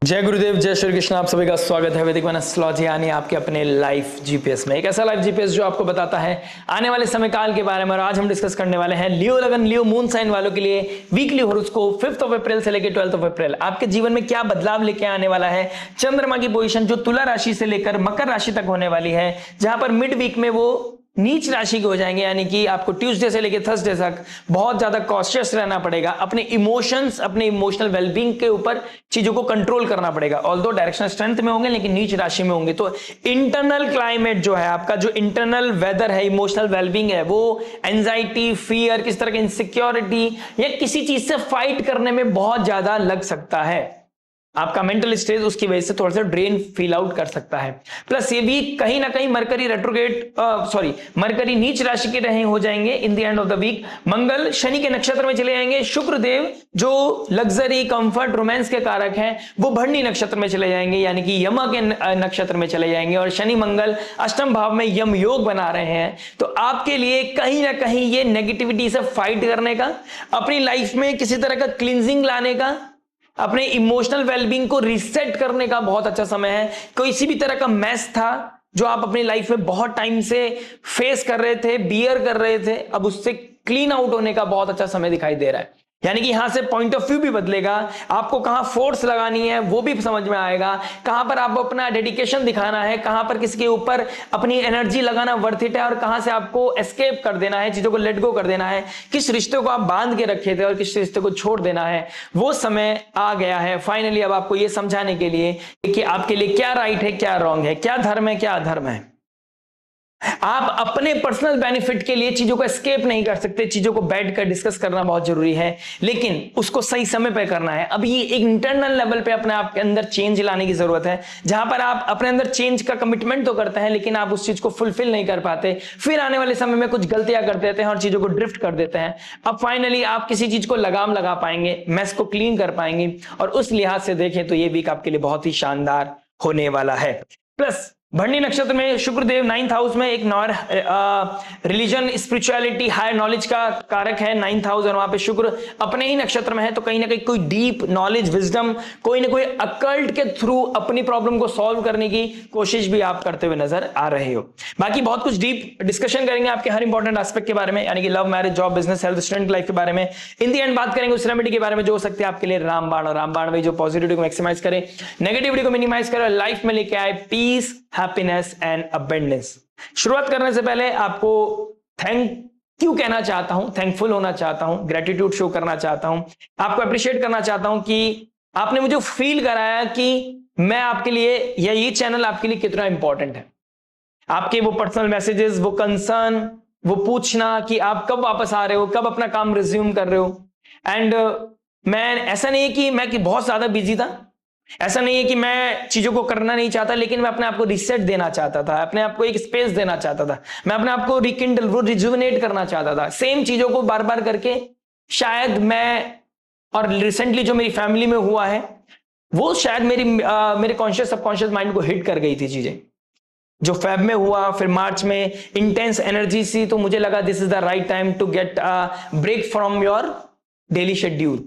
जय गुरुदेव, जय श्री कृष्ण। आप सभी का स्वागत है वैदिक वन एस्ट्रोलॉजी यानी आपके अपने लाइफ जीपीएस में। एक ऐसा लाइफ जीपीएस जो आपको बताता है आने वाले समय काल के बारे में। और आज हम डिस्कस करने वाले हैं लियो लगन, लियो मून साइन वालों के लिए वीकली हॉरोस्कोप 5 अप्रैल से लेकर 12 अप्रैल आपके जीवन में क्या बदलाव लेके आने वाला है। चंद्रमा की पोजीशन जो तुला राशि से लेकर मकर राशि तक होने वाली है, जहां पर मिड वीक में वो नीच राशि के हो जाएंगे, यानी कि आपको ट्यूसडे से लेकर थर्सडे तक बहुत ज्यादा कॉशियस रहना पड़ेगा। अपने इमोशंस, अपने इमोशनल वेलबींग के ऊपर चीजों को कंट्रोल करना पड़ेगा। ऑल्दो डायरेक्शनल स्ट्रेंथ में होंगे लेकिन नीच राशि में होंगे, तो इंटरनल क्लाइमेट जो है आपका, जो इंटरनल वेदर है, इमोशनल वेलबींग है, वो एंजाइटी, फियर, किस तरह की इनसिक्योरिटी या किसी चीज से फाइट करने में बहुत ज्यादा लग सकता है। आपका मेंटल स्टेज उसकी वजह से थोड़ा सा ड्रेन फील आउट कर सकता है। प्लस ये वीक कहीं ना कहीं मरकरी मरकरी नीच राशि के रहे हो जाएंगे in the end of the week. Mangal Shani के नक्षत्र में चले जाएंगे। शुक्र देव जो लग्जरी, कंफर्ट, रोमांस के कारक हैं, वो भरणी नक्षत्र में चले जाएंगे, यानी कि यमा के नक्षत्र में चले जाएंगे। और शनि मंगल अष्टम भाव में यम योग बना रहे हैं, तो आपके लिए कहीं ना कहीं ये नेगेटिविटी से फाइट करने का, अपनी लाइफ में किसी तरह का क्लींजिंग लाने का, अपने इमोशनल वेलबींग को रीसेट करने का बहुत अच्छा समय है। कोई किसी भी तरह का मैस था जो आप अपनी लाइफ में बहुत टाइम से फेस कर रहे थे, बियर कर रहे थे, अब उससे क्लीन आउट होने का बहुत अच्छा समय दिखाई दे रहा है। यानी कि यहां से पॉइंट ऑफ व्यू भी बदलेगा। आपको कहां फोर्स लगानी है वो भी समझ में आएगा, कहां पर आपको अपना डेडिकेशन दिखाना है, कहां पर किसके ऊपर अपनी एनर्जी लगाना वर्थ इट है, और कहां से आपको एस्केप कर देना है, चीजों को लेट गो कर देना है। किस रिश्ते को आप बांध के रखे थे और किस रिश्ते को छोड़ देना है, वो समय आ गया है फाइनली अब आपको ये समझाने के लिए कि आपके लिए क्या राइट है, क्या रॉन्ग है, क्या धर्म है, क्या अधर्म है। आप अपने पर्सनल बेनिफिट के लिए चीजों को एस्केप नहीं कर सकते। चीजों को बैठकर डिस्कस करना बहुत जरूरी है, लेकिन उसको सही समय पे करना है। अब ये एक इंटरनल लेवल पे अपने आप के अंदर चेंज लाने की जरूरत है, जहां पर आप अपने अंदर चेंज का कमिटमेंट तो करते हैं लेकिन आप उस चीज को फुलफिल नहीं कर पाते। फिर आने वाले समय में कुछ गलतियां कर देते हैं और चीजों को ड्रिफ्ट कर देते हैं। अब फाइनली आप किसी चीज को लगाम लगा पाएंगे, मैस को क्लीन कर पाएंगे, और उस लिहाज से देखें तो ये वीक आपके लिए बहुत ही शानदार होने वाला है। प्लस भरणी नक्षत्र में शुक्रदेव 9th हाउस में एक रिलीजन, स्पिरिचुअलिटी, हायर नॉलेज का कारक है 9th हाउस, और वहां पे शुक्र अपने ही नक्षत्र में है, तो कहीं ना कहीं कोई डीप नॉलेज, विजडम, कोई ना कोई अकल्ट के थ्रू अपनी प्रॉब्लम को सॉल्व करने की कोशिश भी आप करते हुए नजर आ रहे हो। बाकी बहुत कुछ डीप डिस्कशन करेंगे आपके हर इंपॉर्टेंट एस्पेक्ट के बारे में, यानी कि love, marriage, job, business, health, student life के बारे में। इन दी एंड बात करेंगे उस रेमेडी के बारे में जो हो सकते हैं आपके लिए रामबाण, और रामबाण में जो पॉजिटिविटी को मैक्सिमाइज करे, नेगेटिविटी को मिनिमाइज करे, लाइफ में लेके आए पीस, हैप्पीनेस एंड अबेंडेंस। शुरुआत करने से पहले आपको थैंक यू कहना चाहता हूं, थैंकफुल होना चाहता हूं, ग्रेटिट्यूड शो करना चाहता हूं, आपको अप्रिशिएट करना चाहता हूं कि आपने मुझे फील कराया कि मैं आपके लिए, या ये चैनल आपके लिए कितना इंपॉर्टेंट है। आपके वो पर्सनल मैसेजेस, वो कंसर्न, वो पूछना कि आप कब वापस आ रहे हो, कब अपना काम रिज्यूम कर रहे हो। एंड मैं ऐसा नहीं है कि मैं बहुत ज्यादा बिजी था, ऐसा नहीं है कि मैं चीजों को करना नहीं चाहता, लेकिन मैं अपने आप को रिसेट देना चाहता था, अपने आप को एक स्पेस देना चाहता था, मैं अपने आप को रिकिंडल, वो रिजुविनेट करना चाहता था। सेम चीजों को बार बार करके शायद मैं, और रिसेंटली जो मेरी फैमिली में हुआ है, वो शायद मेरे कॉन्शियस सबकॉन्शियस माइंड को हिट कर गई थी चीजें। जो फेब में हुआ, फिर मार्च में इंटेंस एनर्जी सी, तो मुझे लगा this is the right time to get break from your daily schedule.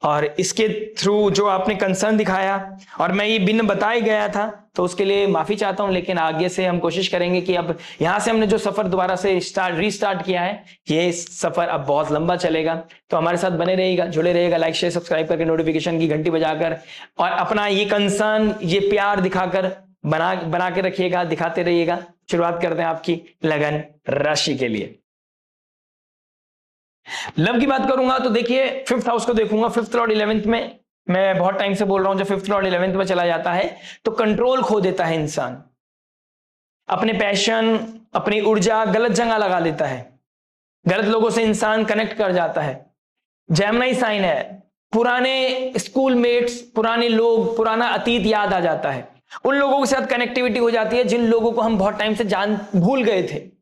और इसके थ्रू जो आपने कंसर्न दिखाया, और मैं ये बिन बताए गया था, तो उसके लिए माफी चाहता हूं। लेकिन आगे से हम कोशिश करेंगे कि अब यहां से हमने जो सफर दोबारा से रीस्टार्ट किया है, ये सफर अब बहुत लंबा चलेगा। तो हमारे साथ बने रहिएगा, जुड़े रहिएगा, लाइक शेयर सब्सक्राइब करके, नोटिफिकेशन की घंटी बजाकर, और अपना ये कंसर्न, ये प्यार दिखाकर बना के रखिएगा, दिखाते रहिएगा। शुरुआत करते हैं आपकी लगन राशि के लिए। लव की बात करूंगा तो देखिए 5th हाउस को देखूंगा। 5th लॉर्ड 11th में, मैं बहुत टाइम से बोल रहा हूं, जब 5th लॉर्ड 11th में चला जाता है तो कंट्रोल खो देता है इंसान, अपने पैशन, अपनी ऊर्जा गलत जगह लगा लेता है, गलत लोगों से इंसान कनेक्ट कर जाता है। जेमिनी साइन है, पुराने स्कूल मेट्स, पुराने लोग, पुराना अतीत याद आ जाता है, उन लोगों के साथ कनेक्टिविटी हो जाती है जिन लोगों को हम बहुत टाइम से भूल गए थे।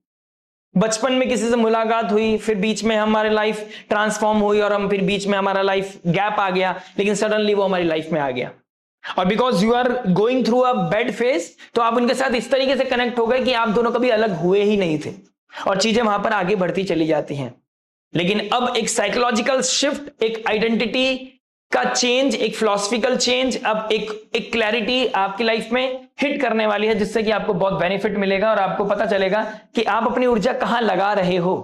बचपन में किसी से मुलाकात हुई, फिर बीच में हमारी लाइफ ट्रांसफॉर्म हुई, और हम फिर बीच में हमारा लाइफ गैप आ गया, लेकिन सडनली वो हमारी लाइफ में आ गया। और because you are going through a bad phase, तो आप उनके साथ इस तरीके से कनेक्ट हो गए कि आप दोनों कभी अलग हुए ही नहीं थे, और चीजें वहां पर आगे बढ़ती चली जाती हैं। लेकिन अब एक साइकोलॉजिकल शिफ्ट, एक आइडेंटिटी का चेंज, एक फिलोसफिकल चेंज, अब एक क्लैरिटी आपकी लाइफ में हिट करने वाली है, जिससे कि आपको बहुत बेनिफिट मिलेगा और आपको पता चलेगा कि आप अपनी ऊर्जा कहां लगा रहे हो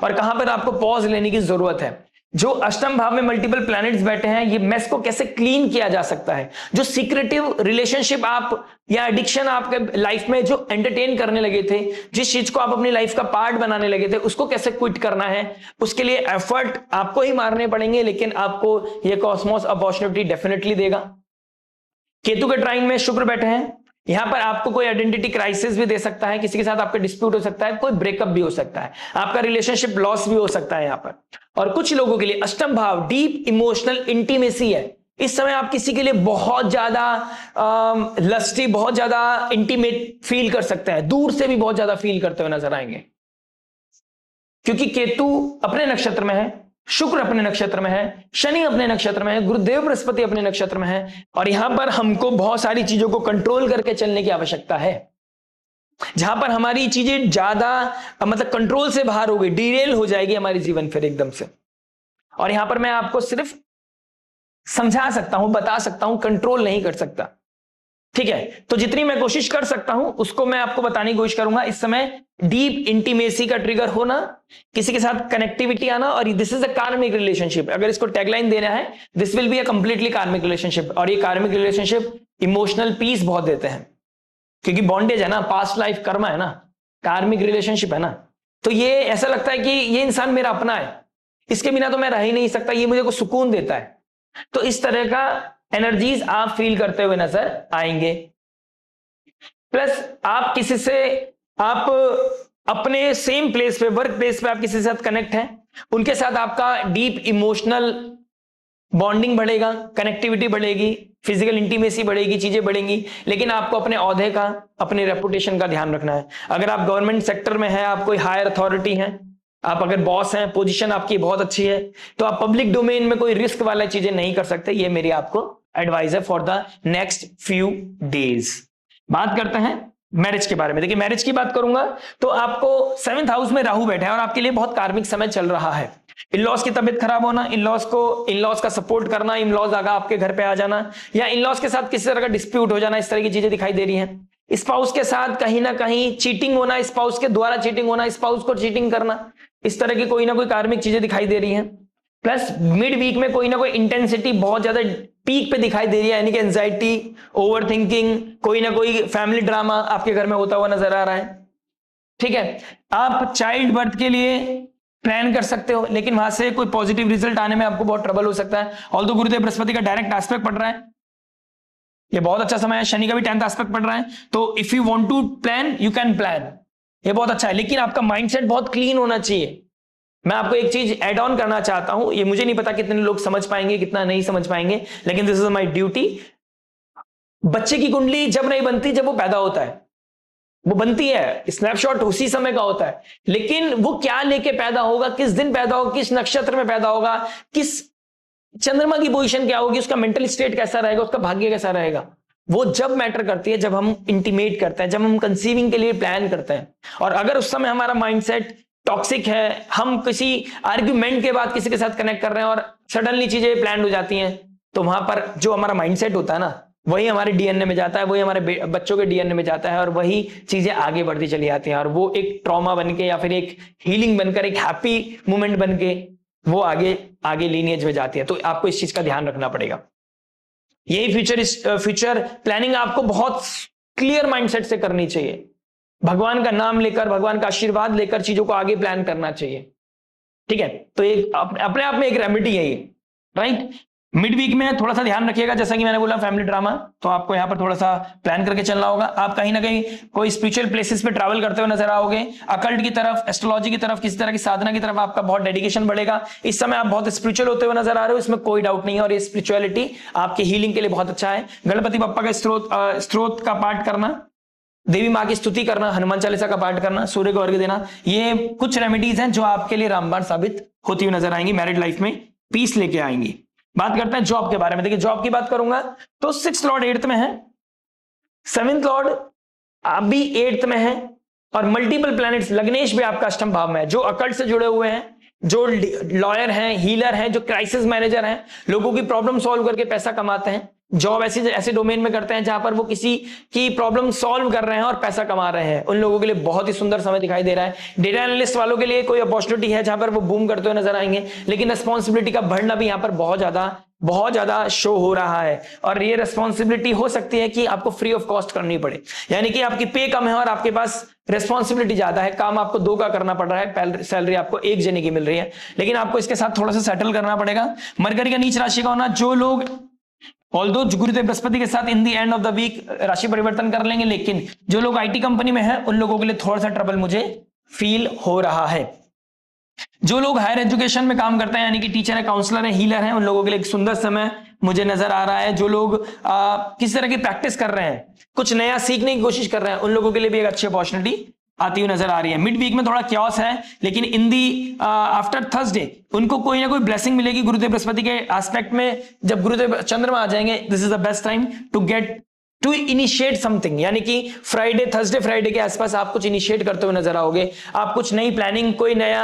और कहां पर आपको पॉज लेने की जरूरत है। जो अष्टम भाव में मल्टीपल प्लैनेट्स बैठे हैं, ये मेस को कैसे क्लीन किया जा सकता है, जो सीक्रेटिव रिलेशनशिप आप या एडिक्शन आपके लाइफ में जो एंटरटेन करने लगे थे, जिस चीज को आप अपनी लाइफ का पार्ट बनाने लगे थे, उसको कैसे क्विट करना है, उसके लिए एफर्ट आपको ही मारने पड़ेंगे, लेकिन आपको ये कॉस्मोस अपॉर्चुनिटी डेफिनेटली देगा। केतु के ट्राइन में शुक्र बैठे हैं, यहां पर आपको कोई आइडेंटिटी क्राइसिस भी दे सकता है, किसी के साथ आपका डिस्प्यूट हो सकता है, कोई ब्रेकअप भी हो सकता है, आपका रिलेशनशिप लॉस भी हो सकता है यहां पर। और कुछ लोगों के लिए अष्टम भाव डीप इमोशनल इंटीमेसी है। इस समय आप किसी के लिए बहुत ज्यादा लस्टी, बहुत ज्यादा इंटीमेट फील कर सकते हैं, दूर से भी बहुत ज्यादा फील करते हुए नजर आएंगे, क्योंकि केतु अपने नक्षत्र में है, शुक्र अपने नक्षत्र में है, शनि अपने नक्षत्र में है, गुरुदेव बृहस्पति अपने नक्षत्र में है, और यहां पर हमको बहुत सारी चीजों को कंट्रोल करके चलने की आवश्यकता है। जहां पर हमारी चीजें ज्यादा मतलब कंट्रोल से बाहर हो गई, डिरेल हो जाएगी हमारी जीवन फिर एकदम से। और यहां पर मैं आपको सिर्फ समझा सकता हूं, बता सकता हूं, कंट्रोल नहीं कर सकता, ठीक है। तो जितनी मैं कोशिश कर सकता हूं उसको मैं आपको बताने की कोशिश करूंगा। इस समय डीप इंटीमेसी का ट्रिगर होना, किसी के साथ कनेक्टिविटी आना, और दिस इज अ कार्मिक रिलेशनशिप। अगर इसको टैगलाइन देना है, this will be a completely कार्मिक रिलेशनशिप। और ये कार्मिक रिलेशनशिप इमोशनल पीस बहुत देते हैं, क्योंकि बॉन्डेज है ना, पास्ट लाइफ कर्मा है ना, कार्मिक रिलेशनशिप है ना। तो ये ऐसा लगता है कि ये इंसान मेरा अपना है, इसके बिना तो मैं रह ही नहीं सकता, ये मुझे को सुकून देता है। तो इस तरह का एनर्जीज आप फील करते हुए नजर आएंगे। प्लस आप किसी से, आप अपने सेम प्लेस पे, वर्क प्लेस पे आप किसी के साथ कनेक्ट हैं, उनके साथ आपका डीप इमोशनल बॉन्डिंग बढ़ेगा, कनेक्टिविटी बढ़ेगी, फिजिकल इंटीमेसी बढ़ेगी, चीजें बढ़ेंगी। लेकिन आपको अपने ओहदे का, अपने रेपुटेशन का ध्यान रखना है। अगर आप गवर्नमेंट सेक्टर में हैं, आप कोई हायर अथॉरिटी हैं, आप अगर बॉस हैं, पोजीशन आपकी बहुत अच्छी है, तो आप पब्लिक डोमेन में कोई रिस्क वाला चीजें नहीं कर सकते। ये मेरी आपको एडवाइस है for the next few days. बात करते हैं मैरिज के बारे में। देखिए, मैरिज की बात करूंगा तो आपको 7th हाउस में राहु बैठे हैं और आपके लिए बहुत कार्मिक समय चल रहा है। इन-लॉज की तबीयत खराब होना, इन-लॉज का सपोर्ट करना, इन-लॉज आगा आपके घर पे आ जाना, या इन-लॉज के साथ किसी तरह का डिस्प्यूट हो जाना, इस तरह की चीजें दिखाई दे रही हैं। स्पाउस के साथ कहीं ना कहीं चीटिंग होना, स्पाउस के द्वारा चीटिंग होना, स्पाउस को चीटिंग करना, इस तरह की कोई ना कोई कार्मिक चीजें दिखाई दे रही हैं। प्लस मिड वीक में कोई ना कोई इंटेंसिटी बहुत ज्यादा पीक पे दिखाई दे रही है, यानी कि एंजाइटी, ओवर थिंकिंग, कोई ना कोई फैमिली ड्रामा आपके घर में होता हुआ नजर आ रहा है, ठीक है। आप चाइल्ड बर्थ के लिए प्लान कर सकते हो, लेकिन वहां से कोई पॉजिटिव रिजल्ट आने में आपको बहुत ट्रबल हो सकता है। ऑल्दो गुरुदेव बृहस्पति का डायरेक्ट एस्पेक्ट पड़ रहा है, ये बहुत अच्छा समय है। शनि का भी 10th एस्पेक्ट पड़ रहा है, तो if you want to plan you can plan, ये बहुत अच्छा है। लेकिन आपका माइंडसेट बहुत क्लीन होना चाहिए। मैं आपको एक चीज ऐड ऑन करना चाहता हूं, ये मुझे नहीं पता कितने लोग समझ पाएंगे, कितना नहीं समझ पाएंगे, लेकिन दिस इज माय ड्यूटी। बच्चे की कुंडली जब नहीं बनती, जब वो पैदा होता है। वो बनती है, स्नैपशॉट उसी समय का होता है, लेकिन वो क्या लेके पैदा होगा, किस दिन पैदा होगा, किस नक्षत्र में पैदा होगा, किस चंद्रमा की पोजीशन क्या होगी, उसका मेंटल स्टेट कैसा रहेगा, उसका भाग्य कैसा रहेगा, वो जब मैटर करती है जब हम इंटीमेट करते हैं, जब हम कंसीविंग के लिए प्लान करते हैं। और अगर उस समय हमारा माइंडसेट टॉक्सिक है, हम किसी आर्ग्यूमेंट के बाद किसी के साथ कनेक्ट कर रहे हैं और सडनली चीजें प्लान हो जाती हैं, तो वहां पर जो हमारा माइंडसेट होता है ना, वही हमारे डीएनए में जाता है, वही हमारे बच्चों के डीएनए में जाता है, और वही चीजें आगे बढ़ती चली जाती हैं, और वो एक ट्रॉमा बन के या फिर एक हीलिंग बनकर, एक हैप्पी मोमेंट बन के वो आगे लीनिएज में जाती है। तो आपको इस चीज का ध्यान रखना पड़ेगा। यही फ्यूचर प्लानिंग आपको बहुत क्लियर माइंडसेट से करनी चाहिए। भगवान का नाम लेकर, भगवान का आशीर्वाद लेकर चीजों को आगे प्लान करना चाहिए, ठीक है। तो एक अपने आप में एक रेमेडी है ये, राइट। मिड वीक में थोड़ा सा ध्यान रखिएगा, जैसा कि मैंने बोला फैमिली ड्रामा, तो आपको यहाँ पर थोड़ा सा प्लान करके चलना होगा। आप कहीं ना कहीं कोई स्पिरिचुअल प्लेसेस पे ट्रैवल करते हुए नजर आओगे, अकल्ट की तरफ, एस्ट्रोलॉजी की तरफ, किसी तरह की साधना की तरफ आपका बहुत डेडिकेशन बढ़ेगा। इस समय आप बहुत स्पिरिचुअल होते हुए नजर आ रहे हो, इसमें कोई डाउट नहीं है, और ये स्पिरिचुअलिटी आपके हीलिंग के लिए बहुत अच्छा है। गणपति बप्पा का स्त्रोत का पाठ करना, देवी माँ की स्तुति करना, हनुमान चालीसा का पाठ करना, सूर्य को अर्घ्य देना, ये कुछ रेमेडीज हैं जो आपके लिए रामबाण साबित होती हुई नजर आएंगी, मैरिड लाइफ में पीस लेके आएंगी। बात करते हैं जॉब के बारे में। देखिए, जॉब की बात करूंगा तो 6th लॉर्ड 8th में है, 7th लॉर्ड अभी 8th में है, और मल्टीपल प्लैनेट्स, लग्नेश भी आपका अष्टम भाव में है। जो अकल्ट से जुड़े हुए हैं, जो लॉयर हैं, हीलर हैं, जो क्राइसिस मैनेजर हैं, लोगों की प्रॉब्लम सॉल्व करके पैसा कमाते हैं, जॉब ऐसे डोमेन में करते हैं जहां पर वो किसी की प्रॉब्लम सॉल्व कर रहे हैं और पैसा कमा रहे हैं, उन लोगों के लिए बहुत ही सुंदर समय दिखाई दे रहा है। डेटा एनालिस्ट वालों के लिए कोई अपॉर्चुनिटी है जहां पर वो बूम करते हुए नजर आएंगे, लेकिन रिस्पॉन्सिबिलिटी का बढ़ना भी यहां पर बहुत ज्यादा शो हो रहा है। और ये रिस्पॉन्सिबिलिटी हो सकती है कि आपको फ्री ऑफ कॉस्ट करनी पड़े, यानी कि आपकी पे कम है और आपके पास रिस्पॉन्सिबिलिटी ज्यादा है, काम आपको 2 का करना पड़ रहा है, सैलरी आपको 1 जने की मिल रही है, लेकिन आपको इसके साथ थोड़ा सा सेटल करना पड़ेगा। मरकरी का नीच राशि का होना, जो लोग ऑल्दो गुरुदेव बृहस्पति के साथ in the end of the week राशि परिवर्तन कर लेंगे, लेकिन जो लोग आईटी कंपनी में हैं उन लोगों के लिए थोड़ा सा ट्रबल मुझे फील हो रहा है। जो लोग हायर एजुकेशन में काम करते हैं, यानी कि टीचर है, काउंसलर है, हीलर हैं, उन लोगों के लिए एक सुंदर समय मुझे नजर आ रहा है। जो लोग किस तरह की प्रैक्टिस कर रहे हैं, कुछ नया सीखने की कोशिश कर रहे हैं, उन लोगों के लिए भी एक अच्छी अपॉर्चुनिटी आती हुई नजर आ रही है। मिड वीक में थोड़ा क्योस है, लेकिन इन दी आफ्टर थर्सडे उनको कोई ना कोई ब्लेसिंग मिलेगी गुरुदेव बृहस्पति के एस्पेक्ट में। जब गुरुदेव चंद्रमा आ जाएंगे, this is the best time to initiate something, यानी कि थर्सडे फ्राइडे के आसपास आप कुछ इनिशिएट करते हुए नजर आओगे। आप कुछ नई प्लानिंग, कोई नया,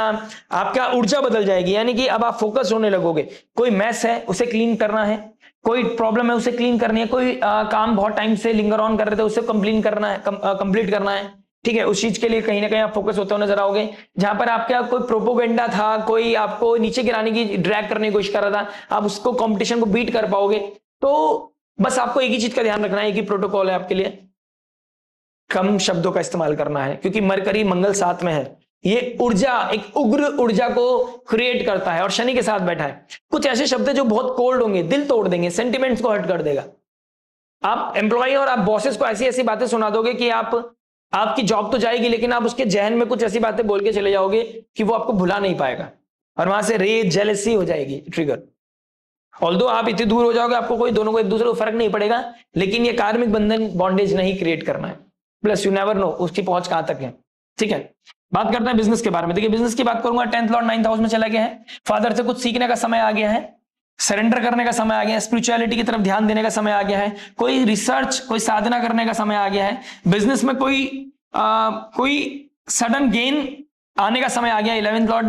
आपका ऊर्जा बदल जाएगी, यानी कि अब आप फोकस होने लगोगे। कोई मैस है उसे क्लीन करना है, कोई प्रॉब्लम है उसे क्लीन करनी है, कोई काम बहुत टाइम से लिंगर ऑन कर रहे थे उसे कंप्लीट करना है, ठीक है। उस चीज के लिए कहीं ना कहीं आप फोकस होते हुए नजर आओगे। जहां पर आपका कोई प्रोपोगेंडा था, कोई आपको नीचे गिराने की, ड्रैग करने की कोशिश कर रहा था, आप उसको कंपटीशन को बीट कर पाओगे। तो बस आपको एक ही चीज का ध्यान रखना है, एक ही प्रोटोकॉल है आपके लिए, कम शब्दों का इस्तेमाल करना है, क्योंकि मरकरी मंगल साथ में है। ये ऊर्जा, एक उग्र ऊर्जा को क्रिएट करता है और शनि के साथ बैठा है। कुछ ऐसे शब्द जो बहुत कोल्ड होंगे, दिल तोड़ देंगे, सेंटिमेंट्स को हर्ट कर देगा। आप एम्प्लॉय और आप बॉसेस को ऐसी ऐसी बातें सुना दोगे कि आपकी जॉब तो जाएगी, लेकिन आप उसके जहन में कुछ ऐसी बातें बोल के चले जाओगे कि वो आपको भुला नहीं पाएगा, और वहां से रेज, जेलसी हो जाएगी ट्रिगर। ऑल्दो आप इतने दूर हो जाओगे, आपको कोई, दोनों को एक दूसरे को फर्क नहीं पड़ेगा, लेकिन ये कार्मिक बंधन, बॉन्डेज नहीं क्रिएट करना है। प्लस यू नेवर नो उसकी पहुंच कहां तक है, ठीक है। बात करते हैं बिजनेस के बारे में। देखिए, बिजनेस की बात करूंगा, 10th लॉर्ड 9th हाउस में चला गया है। फादर से कुछ सीखने का समय आ गया है, सरेंडर करने का समय आ गया है, स्पिरिचुअलिटी की तरफ ध्यान देने का समय आ गया है, कोई रिसर्च, कोई साधना करने का समय आ गया है। बिजनेस में कोई सडन गेन आने का समय आ गया है। 11th लॉर्ड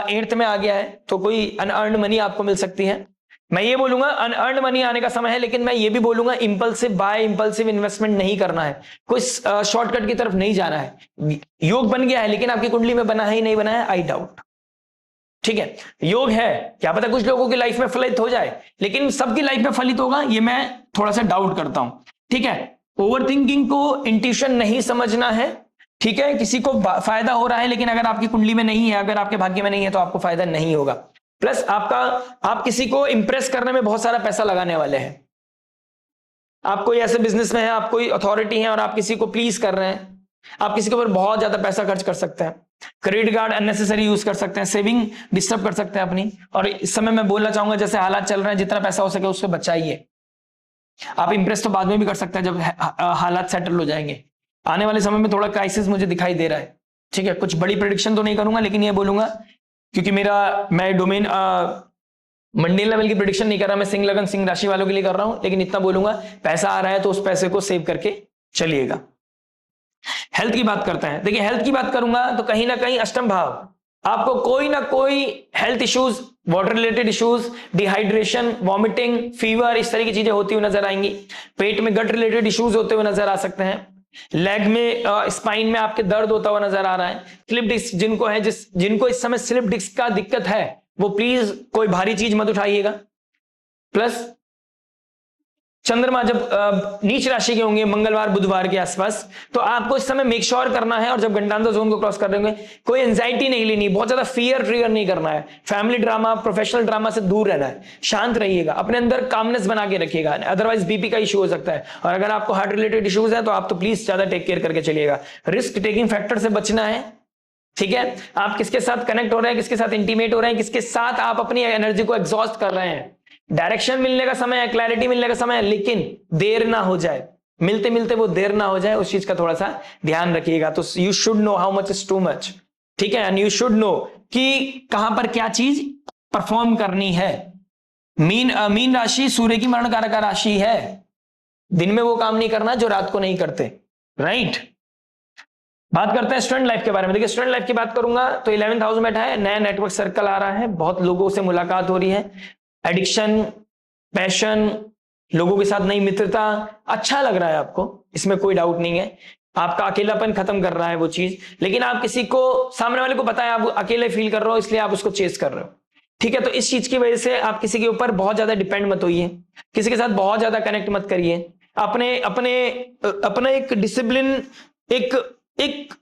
8th में आ गया है, तो कोई अनअर्न्ड मनी आपको मिल सकती है। मैं ये बोलूंगा अनअर्न्ड मनी आने का समय है, लेकिन मैं ये भी बोलूंगा इंपल्सिव बाय, इंपल्सिव इन्वेस्टमेंट नहीं करना है, कोई शॉर्टकट की तरफ नहीं जाना है। योग बन गया है, लेकिन आपकी कुंडली में बना है ही नहीं बना है, आई डाउट, ठीक है। योग है, क्या पता कुछ लोगों की लाइफ में फलित हो जाए, लेकिन सबकी लाइफ में फलित होगा ये मैं थोड़ा सा डाउट करता हूं, ठीक है। ओवर थिंकिंग को इंट्यूशन नहीं समझना है, ठीक है। किसी को फायदा हो रहा है, लेकिन अगर आपकी कुंडली में नहीं है, अगर आपके भाग्य में नहीं है, तो आपको फायदा नहीं होगा। प्लस आप किसी को इंप्रेस करने में बहुत सारा पैसा लगाने वाले हैं। आप कोई ऐसे बिजनेस में है, आप कोई अथॉरिटी है और आप किसी को प्लीज कर रहे हैं, आप किसी के ऊपर बहुत ज्यादा पैसा खर्च कर सकते हैं, क्रेडिट कार्ड अननेसेसरी यूज कर सकते हैं, सेविंग डिस्टर्ब कर सकते हैं अपनी। और इस समय मैं बोलना चाहूंगा, जैसे हालात चल रहे हैं, जितना पैसा हो सके उससे बचाइए। आप इंप्रेस तो बाद में भी कर सकते हैं जब हालात सेटल हो जाएंगे। आने वाले समय में थोड़ा क्राइसिस मुझे दिखाई दे रहा है, ठीक है। कुछ बड़ी प्रेडिक्शन तो नहीं करूंगा, लेकिन ये बोलूंगा, क्योंकि मैं डोमेन मंडल लेवल की प्रेडिक्शन नहीं कर रहा, मैं सिंह लगन, सिंह राशि वालों के लिए कर रहा हूं, लेकिन इतना बोलूंगा, पैसा आ रहा है तो उस पैसे को सेव करके चलिएगा। हेल्थ की बात करते हैं। देखिए, हेल्थ की बात करूंगा तो कहीं ना कहीं अष्टम भाव, आपको कोई ना कोई health issues, water related issues, dehydration, vomiting, fever, इस तरह की चीजें होती हुई नजर आएंगी। पेट में गट रिलेटेड इश्यूज होते हुए नजर आ सकते हैं। लेग में, स्पाइन में आपके दर्द होता हुआ नजर आ रहा है। स्लिप डिस्क जिनको इस समय स्लिप डिस्क का दिक्कत है, वो प्लीज कोई भारी चीज मत उठाइएगा। प्लस चंद्रमा जब नीच राशि के होंगे मंगलवार बुधवार के आसपास, तो आपको इस समय मेक श्योर करना है, और जब गंडांतर जोन को क्रॉस कर देंगे, कोई एंजाइटी नहीं लेनी, बहुत ज्यादा फियर ट्रिगर नहीं करना है, फैमिली ड्रामा, प्रोफेशनल ड्रामा से दूर रहना है, शांत रहिएगा, अपने अंदर कामनेस बना के रखिएगा, अदरवाइज बीपी का इश्यू हो सकता है। और अगर आपको हार्ट रिलेटेड इश्यूज है तो आप तो प्लीज ज्यादा टेक केयर करके चलिएगा। रिस्क टेकिंग फैक्टर से बचना है, ठीक है। आप किसके साथ कनेक्ट हो रहे हैं, किसके साथ इंटीमेट हो रहे हैं, किसके साथ आप अपनी एनर्जी को एग्जॉस्ट कर रहे हैं। डायरेक्शन मिलने का समय है, क्लैरिटी मिलने का समय है, लेकिन देर ना हो जाए, मिलते मिलते वो देर ना हो जाए, उस चीज का थोड़ा सा ध्यान रखिएगा। तो you should know how much is too much, ठीक है, एंड यू शुड नो कि कहां पर क्या चीज परफॉर्म करनी है। मीन राशि सूर्य की मरण कारक राशि है, दिन में वो काम नहीं करना जो रात को नहीं करते, राइट। बात करते हैं स्टूडेंट लाइफ के बारे में। देखिए स्टूडेंट लाइफ की बात करूंगा तो 11th हाउस में है, नया नेटवर्क सर्कल आ रहा है, बहुत लोगों से मुलाकात हो रही है, एडिक्शन, पैशन, लोगों के साथ नई मित्रता, अच्छा लग रहा है आपको, इसमें कोई डाउट नहीं है। आपका अकेलापन खत्म कर रहा है वो चीज, लेकिन आप किसी को, सामने वाले को पता है आप अकेले फील कर रहे हो, इसलिए आप उसको चेस कर रहे हो, ठीक है। तो इस चीज की वजह से आप किसी के ऊपर बहुत ज्यादा डिपेंड मत होइए, किसी के साथ बहुत ज्यादा कनेक्ट मत करिए। अपने अपने अपना एक डिसिप्लिन, एक एक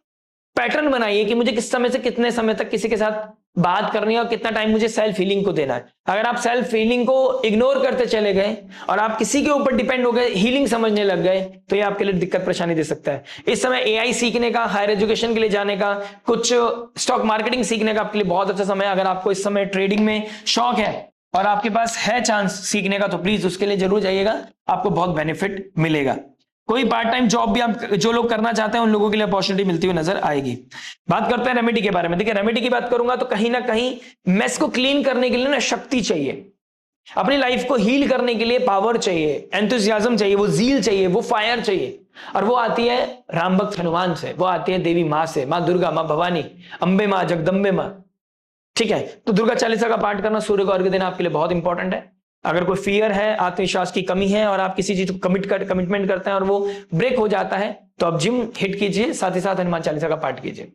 पैटर्न बनाइए कि मुझे किस समय से कितने समय तक किसी के साथ बात करनी है और कितना टाइम मुझे सेल्फ हीलिंग को देना है। अगर आप सेल्फ हीलिंग को इग्नोर करते चले गए और आप किसी के ऊपर डिपेंड हो गए, हीलिंग समझने लग गए, तो ये आपके लिए दिक्कत परेशानी दे सकता है। इस समय एआई सीखने का, हायर एजुकेशन के लिए जाने का, कुछ स्टॉक मार्केटिंग सीखने का आपके लिए बहुत अच्छा समय है। अगर आपको इस समय ट्रेडिंग में शौक है और आपके पास है चांस सीखने का, तो प्लीज उसके लिए जरूर जाइएगा, आपको बहुत बेनिफिट मिलेगा। कोई पार्ट टाइम जॉब भी आप जो लोग करना चाहते हैं उन लोगों के लिए अपॉर्चुनिटी मिलती हुई नजर आएगी। बात करते हैं रेमेडी के बारे में। देखिए रेमेडी की बात करूंगा तो कहीं ना कहीं मेस को क्लीन करने के लिए ना शक्ति चाहिए, अपनी लाइफ को हील करने के लिए पावर चाहिए, एंथुसियाज्म चाहिए, वो जील चाहिए, वो फायर चाहिए, और वो आती है राम भक्त हनुमान से, वो आती है देवी माँ से, माँ दुर्गा, माँ भवानी, अंबे माँ, जगदम्बे माँ, ठीक है। तो दुर्गा चालीसा का पाठ करना सूर्य को अर्घ्य देना आपके लिए बहुत इंपॉर्टेंट है। अगर कोई फियर है, आत्मविश्वास की कमी है और आप किसी चीज को कमिटमेंट करते हैं और वो ब्रेक हो जाता है, तो आप जिम हिट कीजिए, साथ ही साथ हनुमान चालीसा का पाठ कीजिए,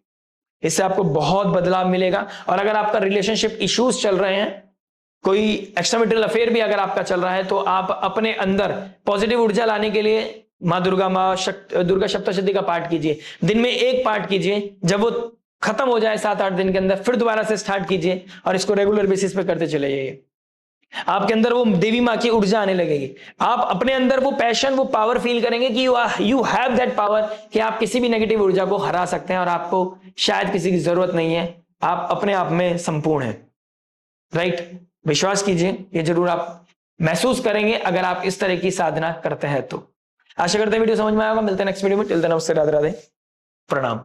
इससे आपको बहुत बदलाव मिलेगा। और अगर आपका रिलेशनशिप इश्यूज चल रहे हैं, कोई एक्स्ट्रामैरिटल अफेयर भी अगर आपका चल रहा है, तो आप अपने अंदर पॉजिटिव ऊर्जा लाने के लिए माँ दुर्गा, दुर्गा सप्तशती का पाठ कीजिए, दिन में एक पाठ कीजिए, जब वो खत्म हो जाए 7-8 दिन के अंदर फिर दोबारा से स्टार्ट कीजिए और इसको रेगुलर बेसिस पे करते चले जाइए। आपके अंदर वो देवी माँ की ऊर्जा आने लगेगी, आप अपने अंदर वो पैशन, वो पावर फील करेंगे कि यू हैव दैट पावर, कि आप किसी भी नेगेटिव ऊर्जा को हरा सकते हैं और आपको शायद किसी की जरूरत नहीं है, आप अपने आप में संपूर्ण हैं, राइट। विश्वास कीजिए, ये जरूर आप महसूस करेंगे अगर आप इस तरह की साधना करते हैं तो। आशा करते हैं वीडियो समझ में आएगा। मिलते हैं नेक्स्ट वीडियो में। टिल देन नमस्ते, राधे राधे, प्रणाम।